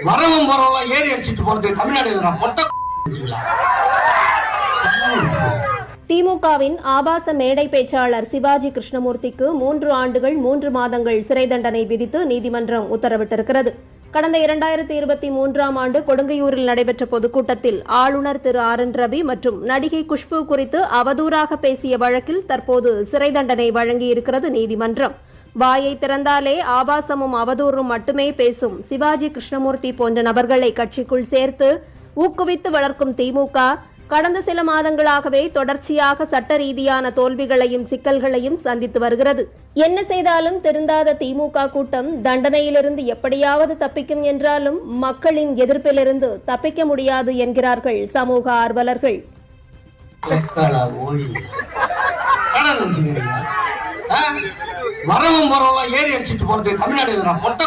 வரவும் போறவங்க ஏறி அடிச்சுட்டு போறது தமிழ்நாடு மொட்டை. திமுகவின் ஆபாச மேடை பேச்சாளர் சிவாஜி கிருஷ்ணமூர்த்திக்கு 3 ஆண்டுகள் 3 மாதங்கள் சிறை தண்டனை விதித்து நீதிமன்றம் உத்தரவிட்டிருக்கிறது. கடந்த 2023ஆம் ஆண்டு கொடுங்கையூரில் நடைபெற்ற பொதுக்கூட்டத்தில் ஆளுநர் திரு RN ரவி மற்றும் நடிகை குஷ்பு குறித்து அவதூறாக பேசிய வழக்கில் தற்போது சிறை தண்டனை வழங்கியிருக்கிறது நீதிமன்றம். வாயை திறந்தாலே ஆபாசமும் அவதூறும் மட்டுமே பேசும் சிவாஜி கிருஷ்ணமூர்த்தி போன்ற நபர்களை கட்சிக்குள் சேர்த்து ஊக்குவித்து வளர்க்கும் திமுக கடந்த சில மாதங்களாகவே தொடர்ச்சியாக சட்ட ரீதியான தோல்விகளையும் சிக்கல்களையும் சந்தித்து வருகிறது. என்ன செய்தாலும் திருந்தாத திமுக கூட்டம் தண்டனையிலிருந்து எப்படியாவது தப்பிக்கும் என்றாலும் மக்களின் எதிர்ப்பிலிருந்து தப்பிக்க முடியாது என்கிறார்கள் சமூக ஆர்வலர்கள். வரவும் போறவங்க ஏறி அடிச்சுட்டு போறது தமிழ்நாடு மொட்டை.